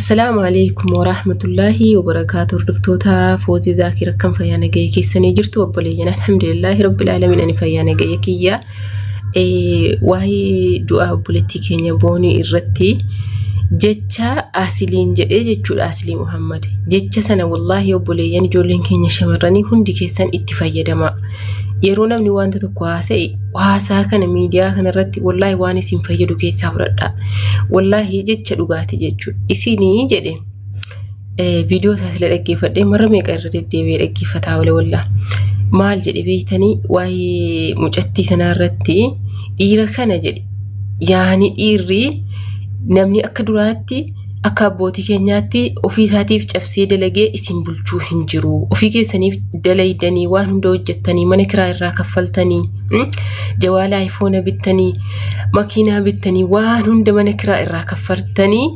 السلام عليكم ورحمة الله وبركاته. دكتورة فوزي ذاكرة كم فيانا جاي كيسني جرتوا بولينا الحمد لله رب العالمين أنا فيانا جاي كيا وهي دعاء بوليتيكين يبوني الرتي جتة أصلين جتة أصلي محمد جتة سنة والله يبوليان جولين كينيا شمرني هندي كيسان اتفاقية دماء يرونا من وانت تقواسي واسا كان ميديا كان الرتي والله واني سنفيدو كيسا وردا والله جتة لغاتي جتة إسيني جدي فيديو ساسل ركي فدي مرة ميقرر دي ركي فتاولي والله maal jedhe beeytanii waa'ee mucattii sana irratti dhiira kana jedhe yaani dhiirri namni akka duraatti akka abbootii keenyaatti ofii isaatiif cabsee dalagee isin bulchuu hin jiru ofii keessaniif dalaydanii waan hunda hojjettanii mana kiraa irraa kaffaltanii jawaala iPhone bittanii makiinaa bittanii waan hunda mana kiraa irraa kaffaltanii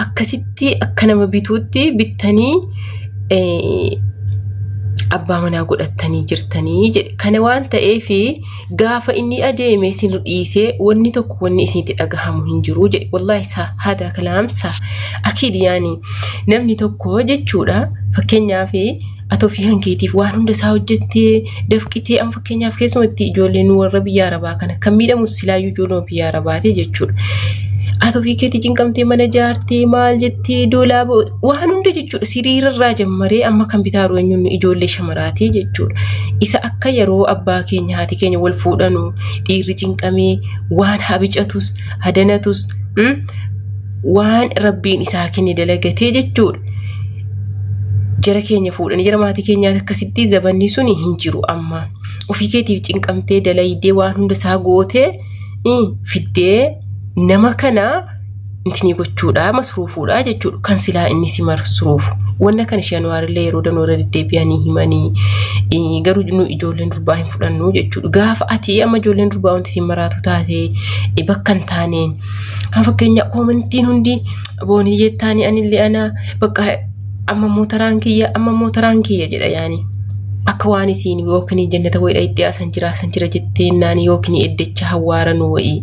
akkasitti akka nama bituutti bittanii abbaa manaa godhattanii jirtanii jedhe kana waan ta'eef gaafa inni adeeme isin dhiisee wanni tokko wanni isinitti dhagahamu hin jiru jedhe wallahi sa hada kalaamsa akid yaani namni tokko jechuudha fakkeenyaaf atoo fi hankeetiif waan hunda isaa hojjettee dafqitee an fakkeenyaaf keessumatti ijoolleen warra biyya arabaa kana kan miidhamu silaayyuu ijoollee biyya arabaati jechuudha atoo fi keetii cinqamtee mana jaartee maal jettee doolaaba waan hunda jechuudha siriirarraa jammaree amma kan bitaaru eenyuun ijoollee shamaraati jechuudha isa akka yeroo abbaa keenya haati keenya wal fuudhanu dhiirri cinqamee waan habicatus hadanatus waan rabbiin isaa kenne dalagatee jechuudha jara keenya fuudhanii jara maatii keenyaatti akkasitti zabanni suni hin jiru amma ofii keetiif cinqamtee dalaydee waan hunda isaa gootee fiddee nama kana intini gochuudha masruufuudha jechuudha kan silaa inni si masruufu wanna kan Januaarillee yeroo danoora deddeebi'anii himanii garuu nu ijoolleen durbaa hin fudhannu jechuudha gaafa ati amma ijoolleen durbaa wanti si maraatu taate bakka hin taaneen fakkeenya koomentiin hundi boonii jettaanii anillee ana bakka amma mootaraan kiyya jedha yaani akka waan isiin yookiin jannata wayidha itti asan jira jetteen yookiin eddecha hawaaran wayii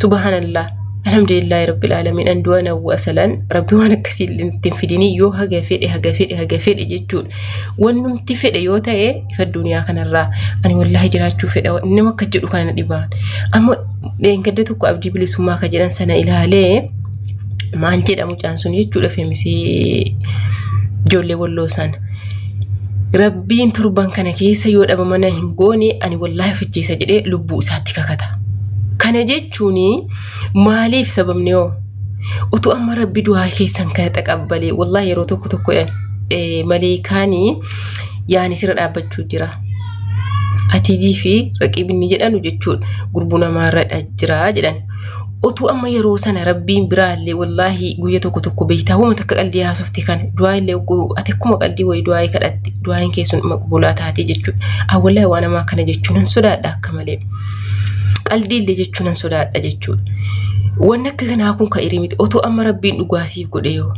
subhanallah alhamdulillah rabbil alamin an duwana wa asalan rabbi wana kasil tinfidini yo haga fede jechuudha wannumti fede yoo ta'e ifa duniyaa kanarraa ani wallahi jiraachuu fedha inni makka jedhu kana dhibaan amma deengadde tokko abdii bilisummaa ka jedhan sana ilaalee maal jedhamu caansun jechuudha femisi ijoollee walloo sana rabbiin turban kana keessa yoo dhaba mana hin goone ani wallahi ficheessa jedhee lubbuu isaatti kakata kana jechuuni maaliif sababni yoo utu amma rabbi du'aa keessan kana taqabbalee wallahi yeroo tokko maleekaani yaani sira dhaabbachuu jira atijii fi raqibni jedhanu jechuudha gurbuu namaarra jira jedhan utu amma yeroo sana rabbiin biraallee wallahi guyya tokko beeytaa homa takka qalbii haasofti kana du'aa illee ati akkuma qalbii way du'aa kadhatti du'aan keessun maqbulaa taate jechuudha wallahi waan ama kana jechuun sodaadha akka malee qaldiillee jechuun an sodaadha jechuudha wanni akka kanaa kun ka irimiti otoo amma rabbiin dhugaasiif godhe yoo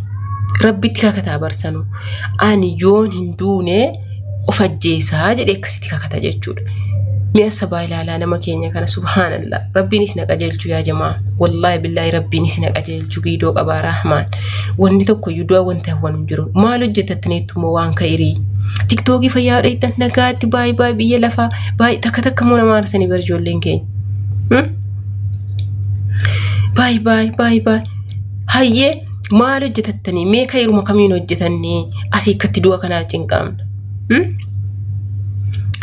rabbitti kakataa barsanu ani yoon hin duune of ajjeesaa jedhe akkasitti kakata jechuudha mi'a sabaa ilaalaa nama keenya kana subhanallah rabbiinis na qajeelchu yaa jamaa wallahi billahi rabbiinis na qajeelchu giidoo qabaa rahmaan wanni tokko yuuduu wanta hawwan jiru maal hojjetattaniittuma waan ka irii tiktokii fayyaa dheeytan nagaatti baay'ee biyya lafaa baay'ee takka moo nama arsanii barjoolleen keenya bye hayyee maal hojjetattanii mee kayruma kamiin hojjetannee asii akkatti du'a kanaa cinqamna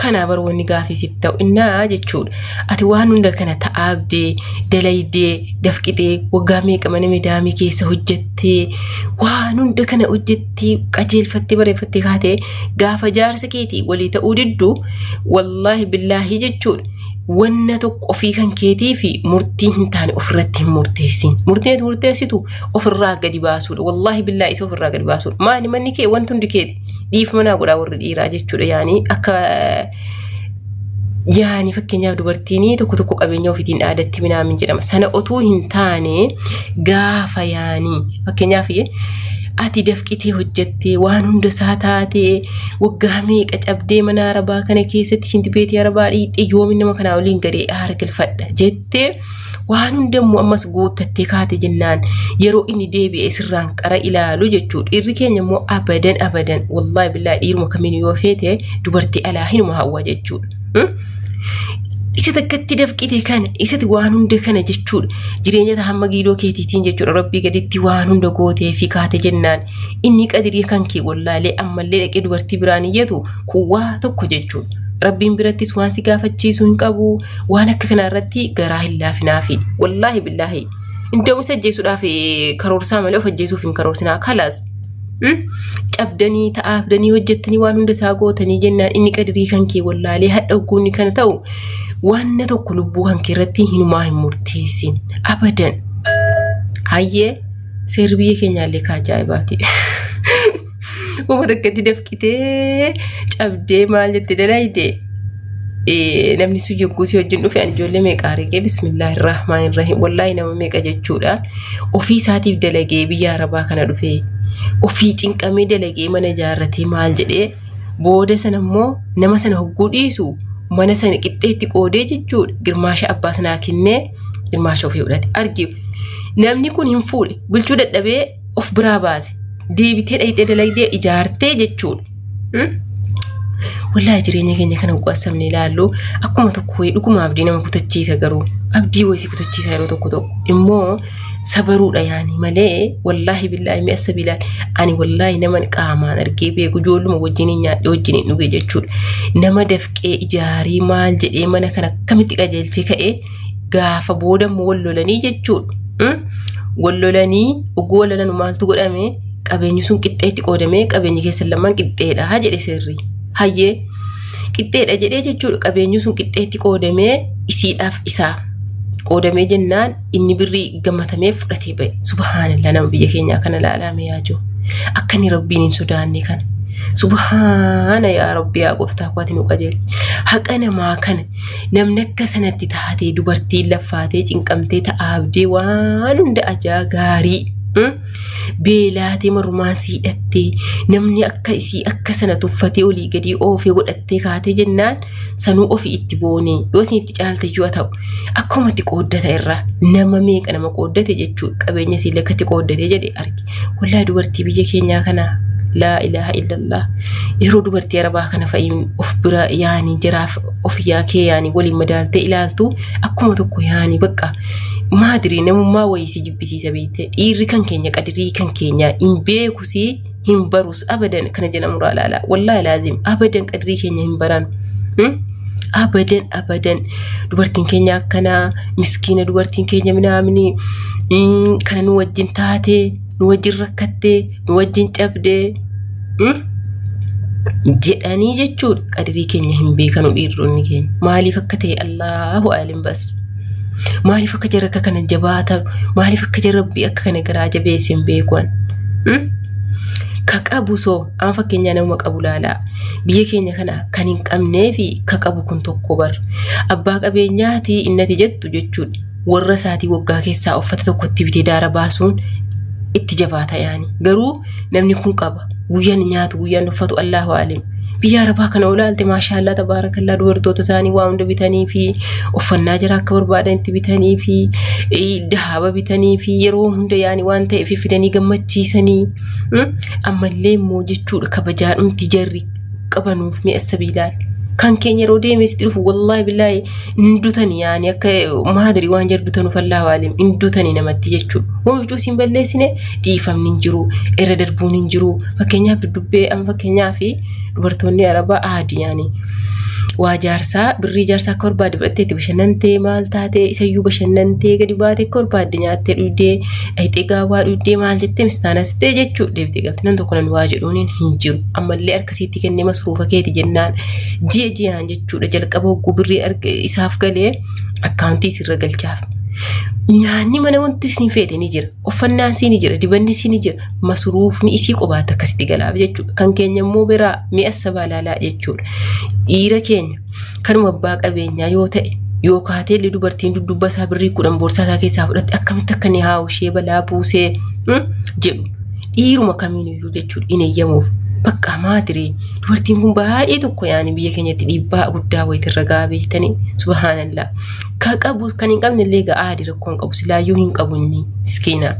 kana bar wanni gaafisiif ta'u innaa jechuudha ati waan hunda kana ta'aabdee dalaydee dafqitee waggaa meeqa mana midaamii keessa hojjettee waan hunda kana hojjettee qajeelfattee bareeffattee kaatee gaafa jaarsa keetii walii ta'uu diddu wallahi billahi jechuudha wanna tokko ofii kan keetii fi murtii hin taane ofirratti hin murteessin murteessitu ofirraa gadi baasuudha wallahi billahi isa ofirraa gadi baasuudha maani manni kee wanti hundi keeti dhiif manaa godhaa warri dhiiraa jechuudha yaani akka yaani fakkeenyaaf dubartiinii tokko qabeenya ofiitiin dhaadatti minaamin jedhama sana otuu hin taane gaafa yaani fakkeenyaaf ati dafqitee hojjettee waan hunda isaa taatee waggaa meeqa cabdee mana arabaa kana keessatti shintibeetii arabaa dhiittee yoomin nama kanaa waliin gadee aara galfadha jettee waan hundammoo ammas guuttattee kaate jennaan yeroo inni deebi'ee sirraan qara ilaalu jechuudha. Dhiirri keenya immoo abadan wallahi billahi dhiiruma kamiin yoo feete dubartii alaa hinuma hawwa jechuudha. Isa takkatti dafqite kana isatti waan hunda kana jechuudha. Jireenya hamma giidoo keetiitiin jechuudha. Rabbii gaditti waan hunda gootee fi kaate jennaan inni qadirii kan kee wallaalee ammallee dhaqee dubartii biraan iyyatu kuwaa tokko jechuudha. Rabbiin birattis waan si gaafachiisu hin qabu waan akka kana irratti garaa hin laafinaafi wallahi billahi indamu sajjeesuudhaaf karoorsaa malee of ajjeesuuf hin karoorsinaa kalaas. Cabdanii ta'aafdanii hojjettanii waan hunda isaa gootanii jennaan inni qadirii kan kee wallaalee hadha ogguunni kana ta'u waan tokko lubbuu kan kee irratti hinumaa hin murteessin abadan. Hayyee seerri biyya keenyaallee kaajaa'ibaati. Kuma takkatti dafqitee cabdee maal jette dalaayde namni sun yogguu si wajjin dhufe ani ijoollee meeqa argee bismillahirrahmanirrahim wallahi nama meeqa jechuudha. Ofii isaatiif dalagee biyya arabaa kana dhufe ofii cinqamee dalagee mana ijaarratee maal jedhee booda sana immoo nama sana hogguu dhiisu mana sana qixxeetti qoodee jechuudha. Girmaasha abbaa sanaa kennee girmaasha ofii fudhate argi namni kun hin fuudhe bulchuu dadhabee of biraa baase. Deebitee dhayitee dalagdee ijaartee jechuudha. Wallahi jireenya keenya kana uqqasamne ilaallu akkuma tokko wayii dhuguma abdii nama kutachiisa garuu abdii wayii si kutachiisa yeroo tokko immoo sabaruudha yaani malee wallahi billahi mi'a sabiilaa ani wallahi nama qaamaan argee beeku ijoolluma wajjin nyaadhe wajjin dhuge jechuudha. Nama dafqee ijaarii maal jedhee mana kana akkamitti qajeelchee ka'ee gaafa booda immoo wallolanii jechuudha. Wallolanii oguu wallolan maaltu godhame qabeenyi sun qixxeetti qoodamee qabeenyi keessa lamaan qixxeedha jedhe seerri. Hayyee qixxeedha jedhee jechuudha. Qabeenyi sun qixxeetti qoodamee isiidhaaf isaa qoodamee jennaan inni birrii gammatamee fudhatee ba'e. Subhaanallah nama biyya keenyaa kana ilaalame yaaju akkani rabbiin hin sodaanne kana. Subhaana yaa rabbi yaa gooftaa kootiin nu qajeelchi. Haqa namaa kana namni akka sanatti taatee dubartiin laffaatee cinqamtee ta'aabdee waan hunda ajaa gaarii beelaatee marumaan siidhattee namni akka isii akka sana tuffatee olii gadii oofee godhattee kaatee jennaan sanuu ofii itti boonee yoo isin itti caalte yoo ta'u akkuma itti qooddata irraa nama meeqa nama qooddate jechuudha. Qabeenya isii lakkatti qooddate jedhe argi. Wallahi dubartii biyya keenyaa kana laa ilaaha illallah yeroo dubartii arabaa kana fa'iin of bira yaani jiraaf of yaakee yaani waliin madaaltee ilaaltu akkuma tokko yaani bakka maadiri namummaa wayii si jibbisiisa beekte dhiirri kan keenya qadirii kan keenya hin beekusi hin barus abadan kana jedhamu laala wallahi laazim abadan qadirii keenya hin baran abadan dubartiin keenya akkana miskiina dubartiin keenya minaamini kana nu wajjin taatee nu wajjin rakkattee nu wajjin cabdee jedhanii jechuudha. Qadirii keenya hin beekanu dhiironni keenya maaliif akka ta'e Allahu aalim bas. Maaliif akka jarra akka kana jabaatan maaliif akka jarra rabbii akka kana garaa jabeessin beekuan ka qabu soo aan fakkeenya nama qabu laalaa biyya keenya kana kan hin qabnee fi ka qabu kun tokko bar abbaa qabeenyaati innati jettu jechuudha. Warra isaatii waggaa keessaa uffata tokkotti bitee daara baasuun itti jabaata yaani garuu namni kun qaba guyyaan nyaatu guyyaan uffatu Allahu aalim. Biyya arabaa kana olaalte maashaallah tabarakallah dubartoota isaanii waa hunda bitanii fi uffannaa jira akka barbaadan itti bitanii fi dahaba bitanii fi yeroo hunda yaani waan ta'eef fidanii gammachiisanii ammallee immoo jechuudha kabajaadhumti jarri qabanuuf mi'a sabiilaan kan keenya yeroo deemesitti dhufu wallahi billahi indutanii yaani akka maadiri waan jardutan Allahu aalim indutanii namatti jechuudha. Hoomjuu siin balleessine dhiifamni hin jiru irra darbuun hin jiru fakkeenyaaf dubbee amma fakkeenyaaf dubartoonni arabaa aadi yaani waa jaarsaa birrii jaarsaa akka barbaade fudhattee itti bashannantee maal taatee isayyuu bashannantee gadi baatee akka barbaade nyaattee dhugdee dhayitee gaawaa dhugdee maal jettee mistaanas ta'e jechuudha. Deebitee galti nan tokko namni waa jedhuun hin jiru ammallee harkasiitti kennee masruufa keeti jennaan ji'aan jechuudha. Jalqaba hogguu birrii isaaf galee akkaawuntii sirra galchaaf. Nyaanni mana wanti isin feete ni jira, uffannaan isii ni jira, dibanni isii ni jira, masruufni isii qobaata akkasitti galaaf jechuudha. Kan keenya immoo biraa mi'a sabaa laalaa jechuudha. Dhiira keenya kanuma abbaa qabeenyaa yoo ta'e yoo kaatee dubartiin dudduuba isaa birrii 10 boorsaa isaa keessaa fudhatte akkamitti akka ni haa'u ishee balaa buusee jedhu. dhiiruma kamiiniyyuu jechuudha hin eeyyamuuf. Bakka maatirii dubartiin kun baay'ee tokko yaani biyya keenyatti dhiibbaa guddaa wayitirra gahaa beektanii subhaanallah. Ka qabu kan hin qabne illee ga'aadhi rakkoon qabu silaayyuu hin qabu inni miskiina.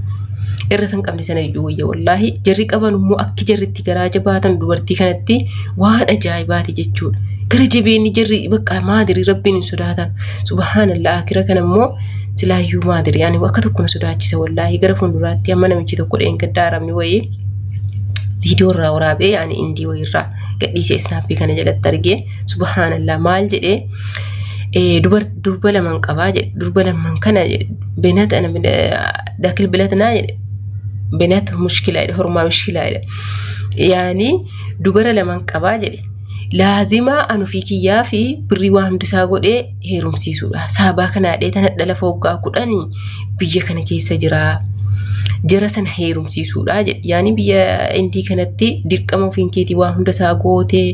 Irra san qabne sana iyyuu wayya wallaahi jarri qaban immoo akki jarritti garaa jabaatan dubartii kanatti waan ajaa'ibaati jechuudha. Gara jabeenni jarri bakka maatirii rabbiin hin sodaatan subhaanallah. Akira kana immoo silaayyuu maatirii yaani akka tokko na sodaachisa wallaahi gara fuulduraatti amma namichi tokko dheengaddaa arabni wayii viidiyoo irraa waraabee yaani indii wayirraa gadhiisee snaappii kana jalatti argee subhaanallah maal jedhee durba laman qabaa jedhe durba laman kana benat ana dakil bilatnaa jedhe benat mushkilaa jedhe hormaa mushkilaa jedhe yaani dubara laman qabaa jedhe laazima anu fi kiyyaa fi birrii waan hundisaa godhee heerumsiisuudha. Saabaa kana dhee tana dhala foggaa 10 biyya kana keessa jira. Jara sana heerumsiisuudha jedhe yaani biyya indii kanatti dirqama ofiin keetii waan hundasaa gootee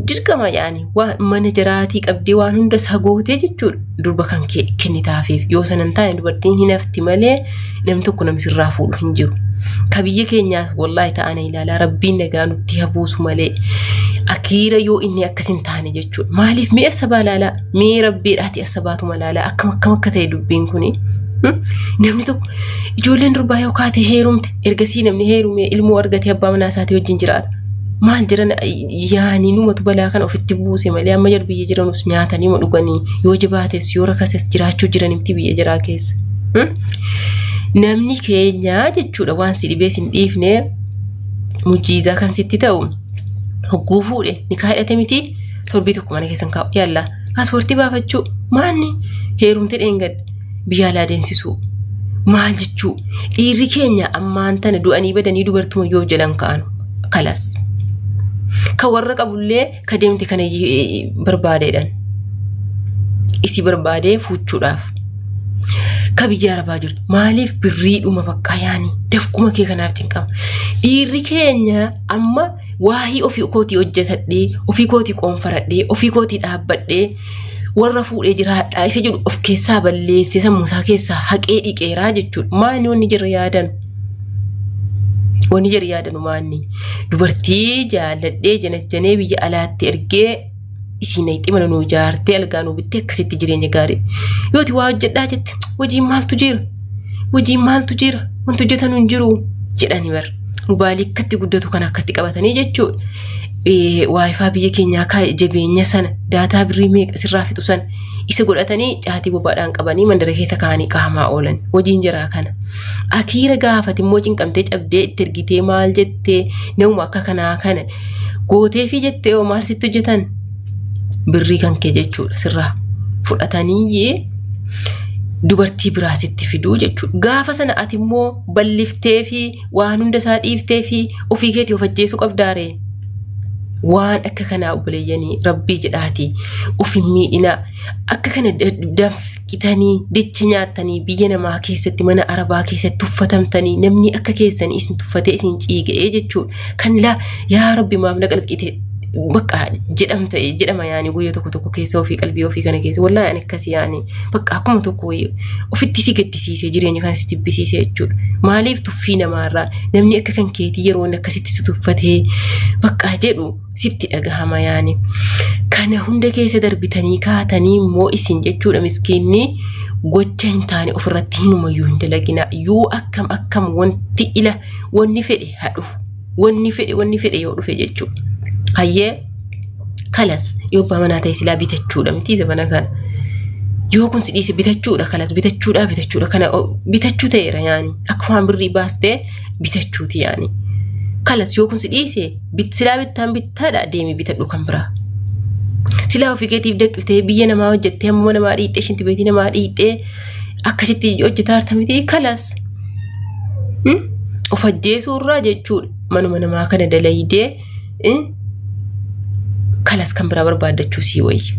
dirqama yaani waan mana jaraatii qabdee waan hundasaa gootee jechuudha. Durba kan kennitaafiif yoo sanan taane dubartiin hin hafti malee namni tokko namisirraa fuudhu hin jiru. Ka biyya keenyaas wallaahi ta'ana ilaalaa rabbiin nagaa nutti habuusu malee akiira yoo inni akkasin taane jechuudha. Maaliif mee asabaa ilaalaa mee rabbiidhaati asabaatu malaalaa akkam akka ta'e dubbiin kuni. Namni tokko ijoolleen durbaa yoo kaate heerumte ergasii namni heerume ilmoo argate abbaa manaa isaatii wajjin jiraata. Maal jiran yaani numatu balaa kana ofitti buuse malee amma jar biyya jiranus nyaatanii ma dhuganii yoo jabaates yoo rakases jiraachuu jiranimti biyya jiraa keessa. Namni keenya jechuudha waan si dhibee sin dhiifne mujiizaa kan sitti ta'u hogguu fuudhe ni kaayadhate miti torbii tokko mana keessan kaa'u yalla paaspoortii baafachuu maanni heerumte dheengadde biyya alaa deemsisuu maal jechuu dhiirri keenya ammaan tana du'anii badanii dubartuma yoo jalan ka'anu kalas ka warra qabullee ka deemte kana barbaadeedhan isi barbaadee fuuchuudhaaf ka biyya arabaa jirtu maaliif birriidhuma bakka yaani dafquma kee kanaaf hin qabu. Dhiirri keenya amma waahii ofii kootii hojjetadhee ofii kootii qoonfaradhee ofii kootii dhaabbadhee warra fuudhee jiraadhaa isa jedhu of keessaa balleesse sammuusaa keessaa haqee dhiqeeraa jechuudha. Maani wanni jirra yaadan wanni jirra yaadan maani dubartii jaalladhee janajjanee biyya alaatti ergee isiin itti mana nuu jaartee algaa nuu bittee akkasitti jireenya gaarii yooti waa hojjedhaa jette hojiin maaltu jira wanti hojjetan hin jiru jedhani bar mobaalii akkatti guddatu kan akkatti qabatanii jechuudha. Waayifaa biyya keenyaa kaa'e jabeenya sana daataa birrii meeqa sirraa fixu sana isa godhatanii caatii bobaadhaan qabanii mandara keessa kaa'anii qaamaa oolan hojiin jiraa kana. Akiira gaafati immoo cinqamtee cabdee itti ergitee maal jettee namuma akka kanaa kana gootee fi jettee oo maal sitti hojjetan birrii kan kee jechuudha sirraa fudhatanii dubartii biraa sitti fiduu jechuudha. Gaafa sana ati immoo balliftee fi waan hunda isaa dhiiftee fi ofii keetii of ajjeesuu qabdaare. Waan akka kana obboleeyyanii rabbii jedhaati ofin miidhina akka kana dafqitanii dicha nyaatanii biyya namaa keessatti mana arabaa keessatti tuffatamtanii namni akka keessanii isin tuffatee isin ciiga'ee jechuudha. Kan yaa rabbi maaf na qalqite bakka jedhama yaani guyyaa tokko keessa ofii qalbii ofii kana keessa wallahi ani akkasii yaani bakka akkuma tokko ofitti si gaddisiisee jireenya kana si jibbisiisee jechuudha. Maaliif tuffii namaarraa namni akka kan keetii yeroo akkasitti si tuffatee bakka jedhu sitti dhagahama yaani. Kana hunda keessa darbitanii kaatanii immoo isin jechuudha miskiinni gocha hin taane ofirratti hinumayyuu hin dalagina yoo akkam wanni fedhe hadhuuf wanni fedhe yoo dhufe jechuudha. Hayyee kalas yoo bamanaa ta'e silaa bitachuudha miti zabana kana yoo kun si dhiise bitachuudha kalas bitachuudha kana bitachuu ta'eera yaani akka waan birrii baastee bitachuuti yaani kalas yoo kun si dhiise silaa bittaan bittaadha deemi bitadhu kan biraa silaa ofii keetiif daqiftee biyya namaa hojjettee hamma namaa dhiixee shinti beetii namaa dhiixee akkasitti hojjetaa harta miti kalas of ajjeesuurraa jechuudha manuma namaa kana dalaydee kalas kan biraa barbaadachuu sii wayya.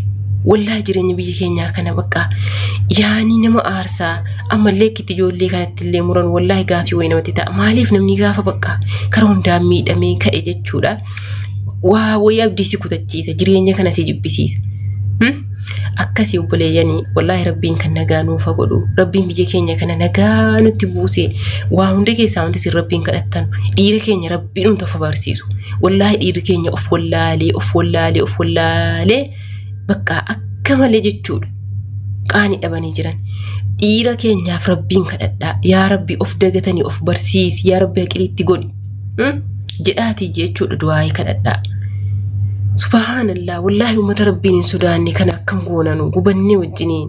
Wallahi jireenya biyya keenyaa kana bakka yaani nama aarsaa ammallee itti ijoollee kanatti illee muran wallahi gaafii wayi namatti ta'a. Maaliif namni gaafa bakka karaa hundaan miidhamee ka'e jechuudha. Waa wayii abdii si kutachiisa jireenya kana si jibbisiisa. akkasii obboleeyyanii wallaahi rabbiin kan nagaa nuuf godhu rabbiin biyya keenya kana nagaa nutti buuse waa hunda keessaa wanti sin rabbiin kadhattan dhiira keenya rabbiin nuuf barsiisu wallaahi dhiirri keenya of wallaalee bakka akka malee jechuudha qaanii dhabanii jiran dhiira keenyaaf rabbiin kadhadhaa yaa rabbi of dagatanii of barsiisi yaa rabbi haqiliitti godhi jedhaatii jechuudha du'aa kadhadhaa. Subhanallah wallahi ummata rabbiin hin sodaanne kan akkam goonanu gubannee wajjiniin